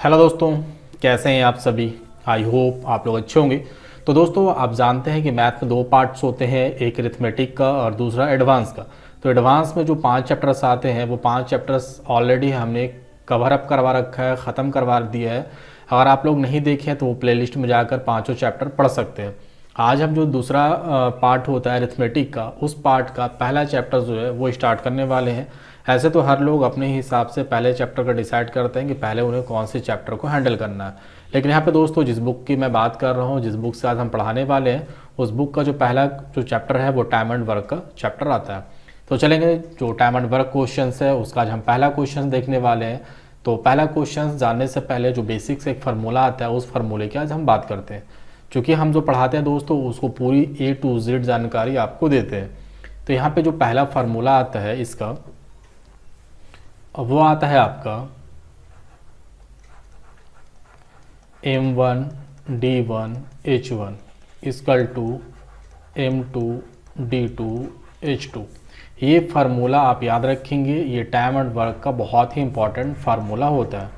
Hello दोस्तों, कैसे हैं आप सभी। आई होप आप लोग अच्छे होंगे। तो दोस्तों, आप जानते हैं कि मैथ में दो पार्ट्स होते हैं, एक अरिथमेटिक का और दूसरा एडवांस का। तो एडवांस में जो 5 चैप्टर्स आते हैं वो 5 चैप्टर्स ऑलरेडी हमने कवर अप करवा रखा है, ख़त्म करवा दिया है। अगर आप लोग नहीं देखे हैं तो वो प्लेलिस्ट में जाकर पाँचों चैप्टर पढ़ सकते हैं। आज हम जो दूसरा पार्ट होता है अरिथमेटिक का, उस पार्ट का पहला चैप्टर जो है वो स्टार्ट करने वाले हैं। ऐसे तो हर लोग अपने हिसाब से पहले चैप्टर का डिसाइड करते हैं कि पहले उन्हें कौन से चैप्टर को हैंडल करना है। लेकिन यहाँ पे दोस्तों, जिस बुक की मैं बात कर रहा हूँ, जिस बुक से आज हम पढ़ाने वाले हैं, उस बुक का जो पहला जो चैप्टर है वो टाइम एंड वर्क का चैप्टर आता है। तो चलेंगे, जो टाइम एंड वर्क क्वेश्चन है उसका आज हम पहला क्वेश्चन देखने वाले हैं। तो पहला क्वेश्चन जानने से पहले जो बेसिक्स एक फार्मूला आता है, उस फार्मूले की आज हम बात करते हैं। क्योंकि हम जो पढ़ाते हैं दोस्तों, उसको पूरी A to Z जानकारी आपको देते हैं। तो यहाँ पे जो पहला फार्मूला आता है इसका, वो आता है आपका M1 D1 H1 equal to M2 D2 H2। ये फार्मूला आप याद रखेंगे, ये टाइम एंड वर्क का बहुत ही इंपॉर्टेंट फार्मूला होता है।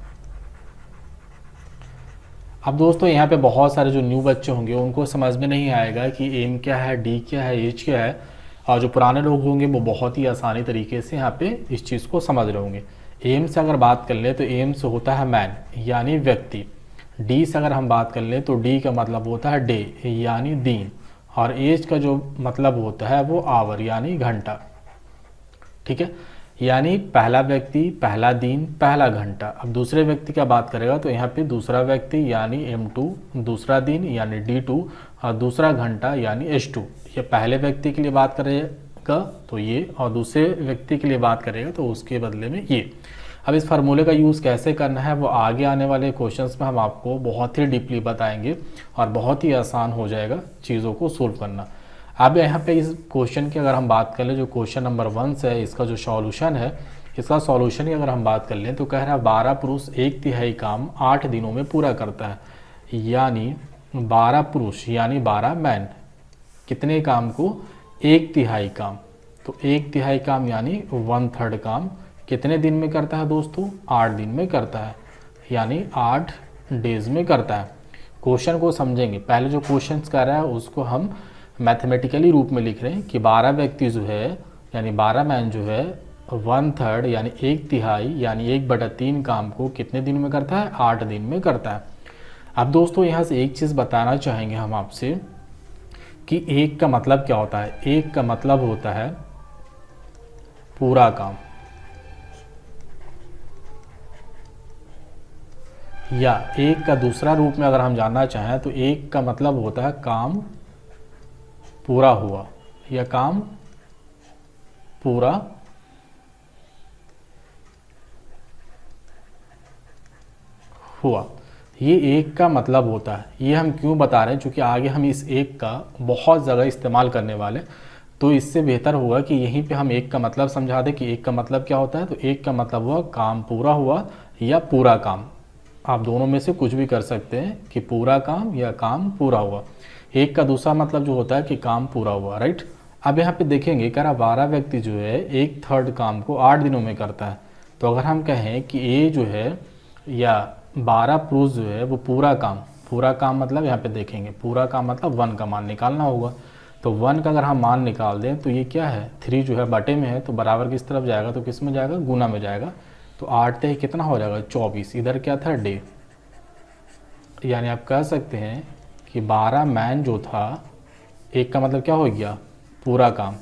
अब दोस्तों, यहाँ पे बहुत सारे जो न्यू बच्चे होंगे उनको समझ में नहीं आएगा कि एम क्या है, डी क्या है, एच क्या है। और जो पुराने लोग होंगे वो बहुत ही आसानी तरीके से यहाँ पे इस चीज़ को समझ रहे होंगे। एम से अगर बात कर ले तो एम से होता है मैन यानी व्यक्ति। डी से अगर हम बात कर ले तो डी का मतलब होता है डे यानी दिन। और एच का जो मतलब होता है वो आवर यानी घंटा। ठीक है, यानी पहला व्यक्ति, पहला दिन, पहला घंटा। अब दूसरे व्यक्ति का बात करेगा तो यहाँ पे दूसरा व्यक्ति यानी M2, दूसरा दिन यानी D2 और दूसरा घंटा यानी H2। ये पहले व्यक्ति के लिए बात करेगा तो ये, और दूसरे व्यक्ति के लिए बात करेगा तो उसके बदले में ये। अब इस फार्मूले का यूज़ कैसे करना है वो आगे आने वाले क्वेश्चंस में हम आपको बहुत ही डीपली बताएंगे और बहुत ही आसान हो जाएगा चीज़ों को सोल्व करना। अब यहाँ पे इस क्वेश्चन की अगर हम बात कर लें, जो क्वेश्चन नंबर 1 से है, इसका जो सॉल्यूशन है, इसका सॉल्यूशन की अगर हम बात कर लें तो कह रहा है 12 पुरुष 1/3 काम 8 दिनों में पूरा करता है। यानी 12 पुरुष यानी 12 मैन कितने काम को, 1/3 काम। तो 1/3 काम यानी 1/3 काम कितने दिन में करता है दोस्तों, 8 दिन में करता है, यानी 8 डेज में करता है। क्वेश्चन को समझेंगे, पहले जो क्वेश्चन कर रहा है उसको हम मैथमेटिकली रूप में लिख रहे हैं कि 12 व्यक्ति जो है यानी 12 मैन जो है 1/3 यानी 1/3 यानी 1/3 काम को कितने दिन में करता है, 8 दिन में करता है। अब दोस्तों, यहाँ से एक चीज़ बताना चाहेंगे हम आपसे कि एक का मतलब क्या होता है। एक का मतलब होता है पूरा काम, या एक का दूसरा रूप में अगर हम जानना चाहें तो एक का मतलब होता है काम पूरा हुआ या काम पूरा हुआ। ये एक का मतलब होता है। ये हम क्यों बता रहे हैं, क्योंकि आगे हम इस एक का बहुत जगह इस्तेमाल करने वाले, तो इससे बेहतर होगा कि यहीं पे हम एक का मतलब समझा दें कि एक का मतलब क्या होता है। तो एक का मतलब हुआ काम पूरा हुआ या पूरा काम। आप दोनों में से कुछ भी कर सकते हैं कि पूरा काम या काम पूरा हुआ। एक का दूसरा मतलब जो होता है कि काम पूरा हुआ, राइट। अब यहाँ पे देखेंगे कह रहा 12 व्यक्ति जो है 1/3 काम को 8 दिनों में करता है। तो अगर हम कहें कि ए जो है या 12 पुरुष जो है वो पूरा काम मतलब यहाँ पे देखेंगे पूरा काम मतलब 1 का मान निकालना होगा। तो 1 का अगर हम मान निकाल दें तो ये क्या है, 3 जो है बटे में है तो बराबर किस तरफ जाएगा, तो किस में जाएगा, गुना में जाएगा। तो 8 से कितना हो जाएगा, 24। इधर क्या था, डे। यानी आप कह सकते हैं कि 12 मैन जो था, एक का मतलब क्या हो गया, पूरा काम,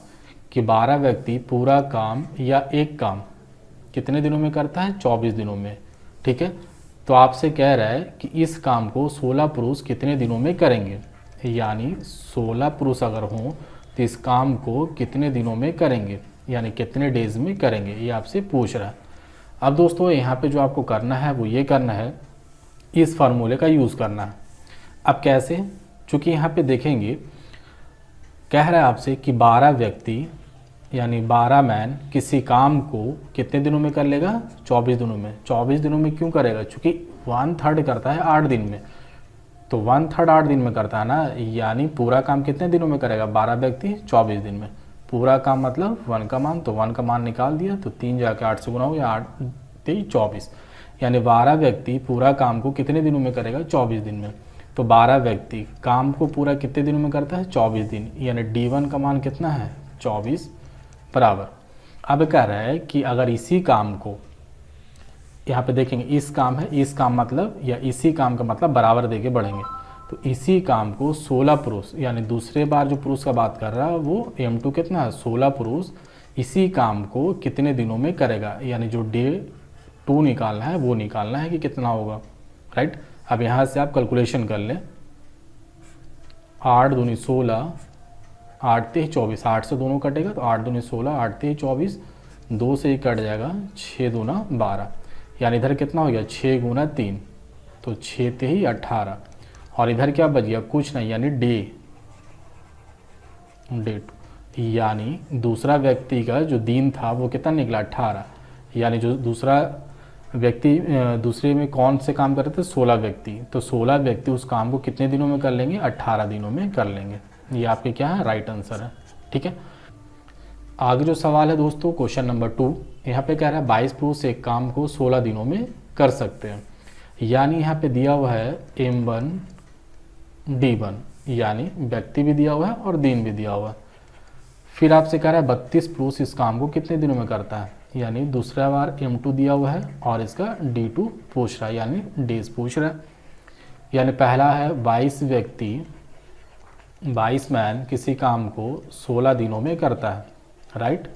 कि 12 व्यक्ति पूरा काम या एक काम कितने दिनों में करता है, 24 दिनों में। ठीक है, तो आपसे कह रहा है कि इस काम को 16 पुरुष कितने दिनों में करेंगे। यानी 16 पुरुष अगर हों तो इस काम को कितने दिनों में करेंगे, यानी कितने डेज में करेंगे, ये आपसे पूछ रहा है। अब दोस्तों, यहाँ पे जो आपको करना है वो ये करना है, इस फार्मूले का यूज़ करना है। अब कैसे, चूँकि यहाँ पे देखेंगे कह रहा है आपसे कि 12 व्यक्ति यानी 12 मैन किसी काम को कितने दिनों में कर लेगा, 24 दिनों में। 24 दिनों में क्यों करेगा, चूँकि 1/3 करता है 8 दिन में, तो 1/3 8 दिन में करता है ना। यानी पूरा काम कितने दिनों में करेगा, 12 व्यक्ति 24 दिन में। पूरा काम मतलब 1 का मान, तो 1 का मान निकाल दिया तो 3 जाके 8 से गुना हो गया, 8 23 24। यानी 12 व्यक्ति पूरा काम को कितने दिनों में करेगा, 24 दिन में। तो 12 व्यक्ति काम को पूरा कितने दिनों में करता है, 24 दिन, यानी D1 का मान कितना है, 24 बराबर। अब कह रहा है कि अगर इसी काम को, यहाँ पे देखेंगे इस काम है, इस काम मतलब या इसी काम का मतलब बराबर देके बढ़ेंगे। तो इसी काम को 16 पुरुष, यानी दूसरे बार जो पुरुष का बात कर रहा है वो M2 कितना है, 16 पुरुष इसी काम को कितने दिनों में करेगा, यानी जो D2 निकालना है वो निकालना है कि कितना होगा, राइट। अब यहाँ से आप कैलकुलेशन कर लें, 8 दूनी 16, 8 तेईस 24, 8 से दोनों कटेगा तो 8 दूनी 16, 8 तेईस 24, 2 से ही कट जाएगा, 6 दूना 12, यानी इधर कितना हो गया, 6 गुना 3, तो 6 तेईस 18, और इधर क्या बच गया, कुछ नहीं, यानी D2, यानी दूसरा व्यक्ति का जो दिन था वो कितना निकला, 18, यानी जो दूसरा व्यक्ति दूसरे में कौन से काम कर रहे थे, 16 व्यक्ति, तो 16 व्यक्ति उस काम को कितने दिनों में कर लेंगे, 18 दिनों में कर लेंगे। ये आपके क्या है, राइट आंसर है, ठीक है। आगे जो सवाल है दोस्तों, क्वेश्चन नंबर 2, यहाँ पे कह रहा है 22 पुरुष एक काम को 16 दिनों में कर सकते हैं, यानी यहाँ पे दिया हुआ है M1 D1, यानी व्यक्ति भी दिया हुआ है और दिन भी दिया हुआ है। फिर आपसे कह रहा है 32 पुरुष इस काम को कितने दिनों में करता है, यानी दूसरा बार M2 दिया हुआ है और इसका D2 पूछ रहा है, यानी डेज पूछ रहा है। यानी पहला है 22 व्यक्ति, 22 मैन किसी काम को 16 दिनों में करता है, राइट।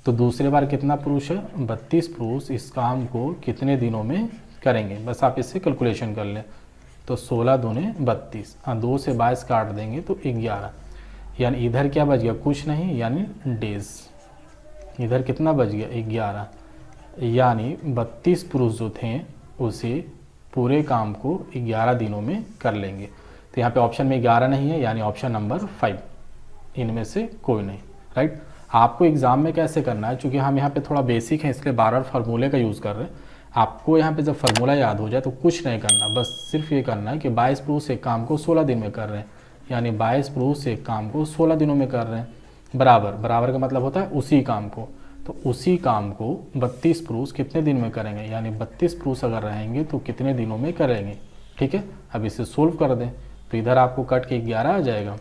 तो दूसरे बार कितना पुरुष है, 32 पुरुष इस काम को कितने दिनों में करेंगे, बस आप इससे कैलकुलेशन कर लें। तो 16 दूने 32, 2 से 22 काट देंगे तो 11, यानी इधर क्या बच गया, कुछ नहीं, यानी डेज। इधर कितना बच गया, 11, यानी 32 पुरुष जो थे उसे पूरे काम को 11 दिनों में कर लेंगे। तो यहाँ पे ऑप्शन में 11 नहीं है, यानी ऑप्शन नंबर 5 इनमें से कोई नहीं, राइट। आपको एग्जाम में कैसे करना है, चूँकि हम यहाँ पे थोड़ा बेसिक है इसलिए बार बार फार्मूले का यूज़ कर रहे हैं। आपको यहाँ पे जब फार्मूला याद हो जाए तो कुछ नहीं करना, बस सिर्फ ये करना है कि 22 पुरुष एक काम को 16 दिन में कर रहे हैं, यानी 22 पुरुष एक काम को 16 दिनों में कर रहे हैं, बराबर। बराबर का मतलब होता है उसी काम को, तो उसी काम को 32 पुरुष कितने दिन में करेंगे, यानी 32 पुरुष अगर रहेंगे तो कितने दिनों में करेंगे, ठीक है। अब इसे सोल्व कर दें तो इधर आपको कट के 11 आ जाएगा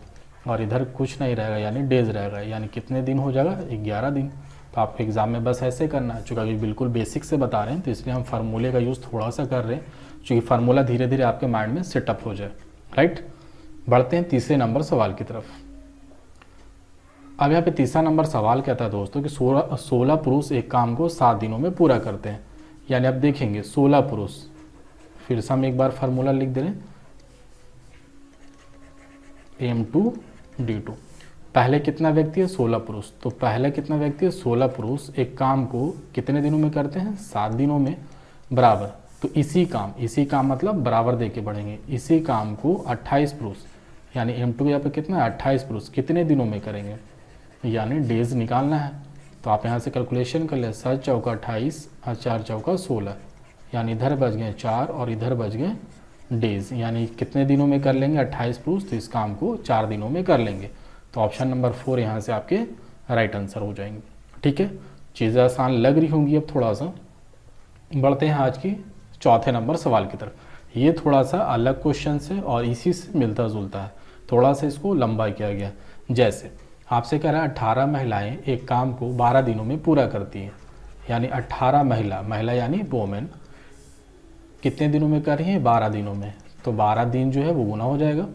और इधर कुछ नहीं रहेगा, यानी डेज रहेगा, यानी कितने दिन हो जाएगा, 11 दिन। तो आपको एग्जाम में बस ऐसे करना है, चूँकि अभी बिल्कुल बेसिक से बता रहे हैं तो इसलिए हम फार्मूले का यूज़ थोड़ा सा कर रहे हैं, क्योंकि फार्मूला धीरे धीरे आपके माइंड में सेटअप हो जाए, राइट। बढ़ते हैं तीसरे नंबर सवाल की तरफ। अब यहाँ पे तीसरा नंबर सवाल कहता है दोस्तों कि 16 पुरुष एक काम को 7 दिनों में पूरा करते हैं, यानी आप देखेंगे 16 पुरुष, फिर से हम एक बार फार्मूला लिख दे रहे हैं, M2 D2। पहले कितना व्यक्ति है, 16 पुरुष, तो पहले कितना व्यक्ति है, 16 पुरुष एक काम को कितने दिनों में करते हैं, 7 दिनों में, बराबर। तो इसी काम मतलब बराबर दे के बढ़ेंगे, इसी काम को 28 पुरुष, यानी M2 यहाँ पे कितना है, 28 पुरुष कितने दिनों में करेंगे, यानी डेज निकालना है। तो आप यहाँ से कैलकुलेशन कर ले, 7 चौका 28 और 4 चौका 16, यानी इधर बच गए 4 और इधर बच गए डेज, यानी कितने दिनों में कर लेंगे, 28 पुरुष, तो इस काम को 4 दिनों में कर लेंगे। तो ऑप्शन नंबर 4 यहाँ से आपके राइट आंसर हो जाएंगे, ठीक है। चीज़ें आसान लग रही होंगी अब थोड़ा सा। बढ़ते हैं आज की चौथे नंबर सवाल की तरफ। ये थोड़ा सा अलग क्वेश्चन है और इसी से मिलता जुलता है, थोड़ा सा इसको लंबा किया गया। जैसे आपसे कह रहा है 18 महिलाएं एक काम को 12 दिनों में पूरा करती हैं, यानी 18 महिला यानी वोमेन कितने दिनों में कर रही हैं, 12 दिनों में। तो 12 दिन जो है वो गुना हो जाएगा।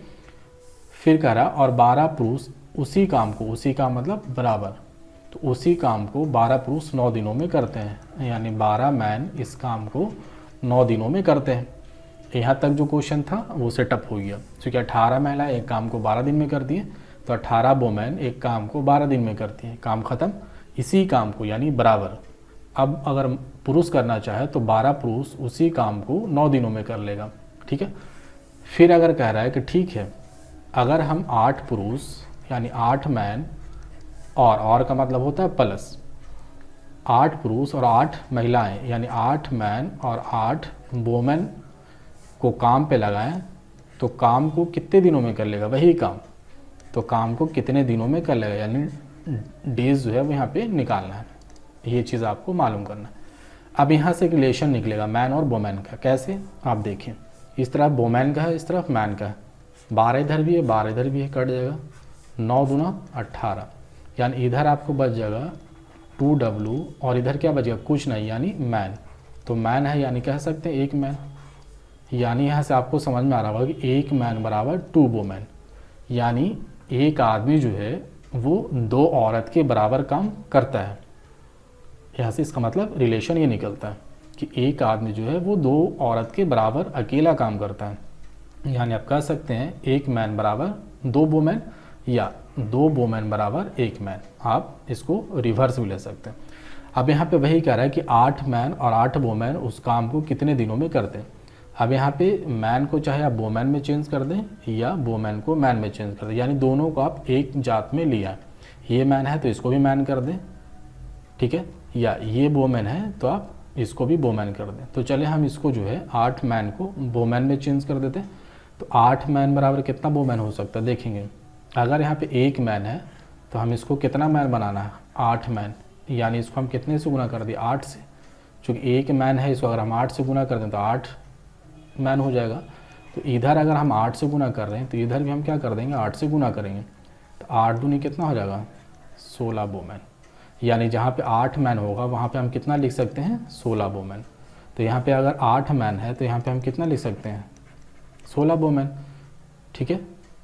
फिर कह रहा और 12 पुरुष उसी काम को, उसी काम मतलब बराबर, तो उसी काम को 12 पुरुष 9 दिनों में करते हैं, यानी 12 मैन इस काम को 9 दिनों में करते हैं। यहाँ तक जो क्वेश्चन था वो सेटअप हो गया, क्योंकि 18 महिला एक काम को 12 दिन में करती हैं, तो 18 वोमेन एक काम को 12 दिन में करती हैं, काम ख़त्म। इसी काम को यानी बराबर, अब अगर पुरुष करना चाहे तो 12 पुरुष उसी काम को 9 दिनों में कर लेगा, ठीक है। फिर अगर कह रहा है कि ठीक है, अगर हम 8 पुरुष यानी 8 मैन और का मतलब होता है प्लस, 8 पुरुष और 8 महिलाएं यानी 8 मैन और 8 वोमेन को काम पे लगाएं तो काम को कितने दिनों में कर लेगा, वही काम, तो काम को कितने दिनों में कर लेगा, यानी डेज जो है वो यहाँ पे निकालना है। ये चीज़ आपको मालूम करना है। अब यहाँ से एक रिलेशन निकलेगा मैन और वोमेन का। कैसे, आप देखिए, इस तरफ वोमेन का है, इस तरफ मैन का है, 12 इधर भी है, 12 इधर भी है, कट जाएगा, 9 दूना 18, यानी इधर आपको बच जाएगा 2W और इधर क्या बचेगा, कुछ नहीं, यानी मैन। तो मैन है, यानी कह सकते हैं एक मैन। यानी यहाँ से आपको समझ में आ रहा होगा कि एक मैन बराबर 2 वोमेन, यानी एक आदमी जो है वो 2 औरत के बराबर काम करता है। यहाँ से इसका मतलब रिलेशन ये निकलता है कि एक आदमी जो है वो 2 औरत के बराबर अकेला काम करता है। यानी आप कह सकते हैं एक मैन बराबर 2 वोमेन या 2 वोमेन बराबर एक मैन। आप इसको रिवर्स भी ले सकते हैं। अब यहाँ पे वही कह रहा है कि 8 मैन और 8 वोमेन उस काम को कितने दिनों में करते हैं। अब यहाँ पे मैन को चाहे आप वोमेन में चेंज कर दें या वोमेन को मैन में चेंज कर दें, यानी दोनों को आप एक जात में लिया। ये मैन है तो इसको भी मैन कर दें, ठीक है, या ये वोमेन है तो आप इसको भी वोमेन कर दें। तो चले हम इसको जो है 8 मैन को वोमेन में चेंज कर देते हैं। तो 8 मैन बराबर कितना वोमेन हो सकता है, देखेंगे अगर यहाँ पे एक मैन है तो हम इसको कितना मैन बनाना है, 8 मैन, यानी इसको हम कितने से गुना कर दिए, 8 से। चूँकि एक मैन है, इसको अगर हम 8 से गुना कर दें तो 8 मैन हो जाएगा। तो इधर अगर हम 8 से गुना कर रहे हैं तो इधर भी हम क्या कर देंगे, 8 से गुना करेंगे। तो 8 दूनी कितना हो जाएगा, 16 वोमेन। यानी जहाँ पे 8 मैन होगा वहाँ पे हम कितना लिख सकते हैं, 16 वोमेन। तो यहाँ पे अगर 8 मैन है तो यहाँ पे हम कितना लिख सकते हैं, 16 वोमेन, ठीक है।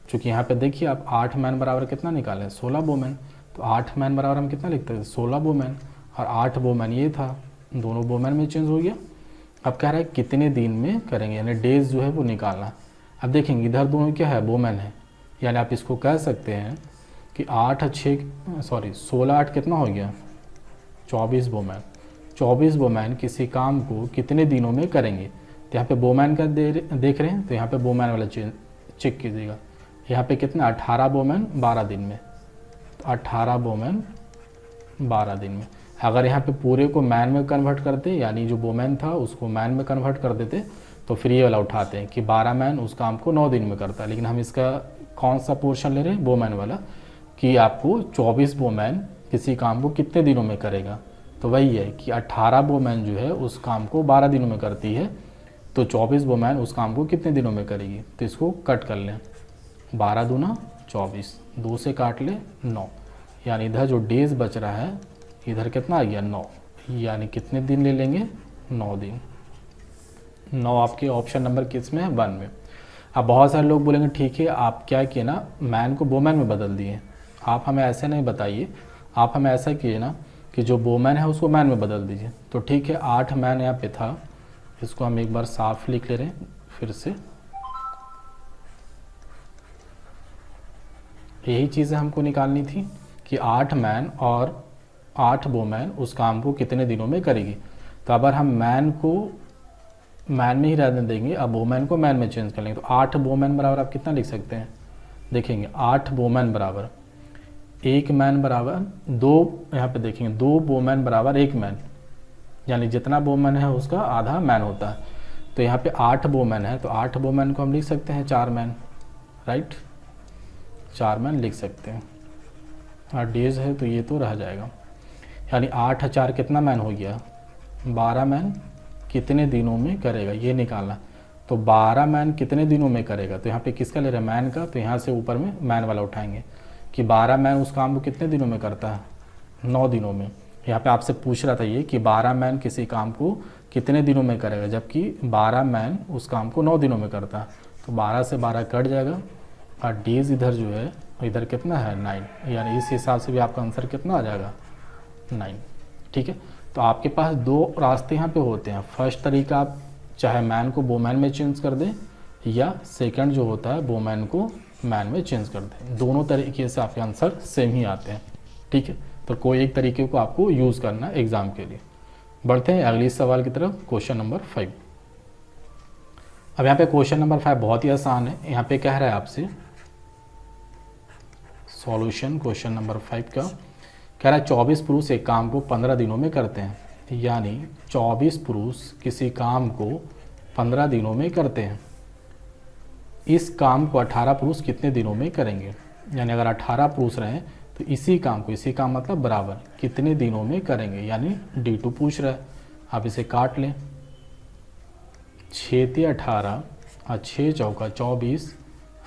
चूँकि यहाँ पे देखिए आप 8 मैन बराबर कितना निकालें, 16 वोमेन। तो 8 मैन बराबर हम कितना लिखते हैं, 16 वोमेन, और 8 वोमेन ये था, दोनों वोमेन में चेंज हो गया। अब कह रहा है कितने दिन में करेंगे, यानी डेज जो है वो निकालना। अब देखेंगे इधर दोनों क्या है, वोमेन है, यानी आप इसको कह सकते हैं कि 16 8 कितना हो गया, 24 वोमेन। 24 वोमेन किसी काम को कितने दिनों में करेंगे। तो यहाँ पे वोमेन का देख रहे हैं, तो यहाँ पे वोमेन वाला चेक कीजिएगा। यहाँ पे कितना, 18 वोमेन 12 दिन में। तो 18 वोमेन 12 दिन में। अगर यहाँ पे पूरे को मैन में कन्वर्ट करते, यानी जो वोमेन था उसको मैन में कन्वर्ट कर देते, तो फिर ये वाला उठाते हैं कि 12 मैन उस काम को 9 दिन में करता है। लेकिन हम इसका कौन सा पोर्शन ले रहे हैं, वोमेन वाला, कि आपको 24 वोमेन किसी काम को कितने दिनों में करेगा। तो वही है कि 18 वोमेन जो है उस काम को 12 दिनों में करती है, तो 24 वोमेन उस काम को कितने दिनों में करेगी। तो इसको कट कर लें, 12 दूना 24, 2 से काट ले 9, यानी इधर जो डेज बच रहा है इधर कितना आ गया, 9, यानी कितने दिन ले लेंगे, 9 दिन। 9 आपके ऑप्शन नंबर किस में है, 1 में। अब बहुत सारे लोग बोलेंगे ठीक है आप क्या किए ना, मैन को वोमेन में बदल दिए। आप हमें ऐसे नहीं बताइए, आप हमें ऐसा किए ना कि जो वोमेन है उसको मैन में बदल दीजिए। तो ठीक है, 8 मैन यहाँ पे था, इसको हम एक बार साफ लिख ले रहे हैं फिर से। यही चीज़ें हमको निकालनी थी कि 8 मैन और 8 वोमेन उस काम को कितने दिनों में करेगी। तो अगर हम मैन को मैन में ही रहने देंगे, अब वोमेन को मैन में चेंज कर लेंगे, तो 8 वोमेन बराबर आप कितना लिख सकते हैं, देखेंगे 8 वोमेन बराबर एक मैन बराबर 2, यहाँ पे देखेंगे 2 वोमेन बराबर एक मैन, यानी जितना वोमेन है उसका आधा मैन होता है। तो यहाँ पे 8 वोमेन है, तो 8 वोमेन को हम लिख सकते हैं 4 मैन, राइट, 4 मैन लिख सकते हैं। और डेज है तो ये तो रह जाएगा, यानी 8 4 कितना मैन हो गया, 12 मैन कितने दिनों में करेगा ये निकालना। तो 12 मैन कितने दिनों में करेगा, तो यहाँ पे किसका ले रहे हैं, मैन का। तो यहाँ से ऊपर में मैन वाला उठाएंगे कि 12 मैन उस काम को कितने दिनों में करता है, 9 दिनों में। यहाँ पे आपसे पूछ रहा था ये कि 12 मैन किसी काम को कितने दिनों में करेगा, जबकि 12 मैन उस काम को 9 दिनों में करता है। तो 12 से 12 कट जाएगा और डेज इधर जो है इधर कितना है, 9, यानी इस हिसाब से भी आपका आंसर कितना आ जाएगा, 9, ठीक है। तो आपके पास 2 रास्ते यहाँ पे होते हैं। फर्स्ट तरीका आप चाहे मैन को वोमेन में चेंज कर दें, या सेकंड जो होता है वोमेन को मैन में चेंज कर दें। दोनों तरीके से आपके आंसर सेम ही आते हैं, ठीक है। तो कोई एक तरीके को आपको यूज़ करना है एग्ज़ाम के लिए। बढ़ते हैं अगले सवाल की तरफ, क्वेश्चन नंबर 5। अब यहाँ पे क्वेश्चन नंबर 5 बहुत ही आसान है। यहाँ पे कह रहा है आपसे सॉल्यूशन क्वेश्चन नंबर 5 का, कह रहा है 24 पुरुष एक काम को 15 दिनों में करते हैं, यानी 24 पुरुष किसी काम को 15 दिनों में करते हैं। इस काम को 18 पुरुष कितने दिनों में करेंगे। यानी अगर 18 पुरुष रहें तो इसी काम को, इसी काम मतलब बराबर, कितने दिनों में करेंगे, यानी D2 पूछ रहा है। आप इसे काट लें। 6 × 18 और 6 चौका 24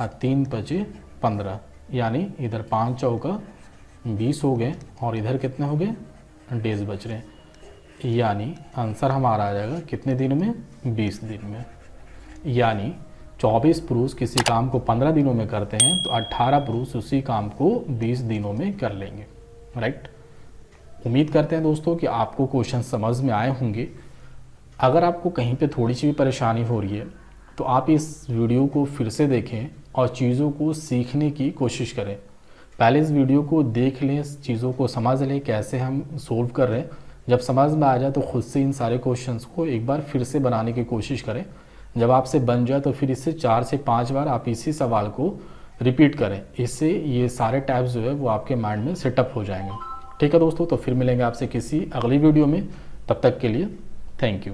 और 3 × 15, यानी इधर 5 चौका 20 हो गए और इधर कितने हो गए, डेज बच रहे हैं। यानी आंसर हमारा आ जाएगा कितने दिन में, 20 दिन में। यानी 24 पुरुष किसी काम को 15 दिनों में करते हैं तो 18 पुरुष उसी काम को 20 दिनों में कर लेंगे। राइट। उम्मीद करते हैं दोस्तों कि आपको क्वेश्चन समझ में आए होंगे। अगर आपको कहीं पे थोड़ी सी भी परेशानी हो रही है तो आप इस वीडियो को फिर से देखें और चीज़ों को सीखने की कोशिश करें। पहले इस वीडियो को देख लें, चीज़ों को समझ लें कैसे हम सोल्व कर रहे हैं। जब समझ में आ जाए तो खुद से इन सारे क्वेश्चंस को एक बार फिर से बनाने की कोशिश करें। जब आपसे बन जाए तो फिर इससे 4 से 5 बार आप इसी सवाल को रिपीट करें। इससे ये सारे टाइप्स जो है वो आपके माइंड में सेटअप हो जाएंगे। ठीक है दोस्तों, तो फिर मिलेंगे आपसे किसी अगली वीडियो में। तब तक के लिए थैंक यू।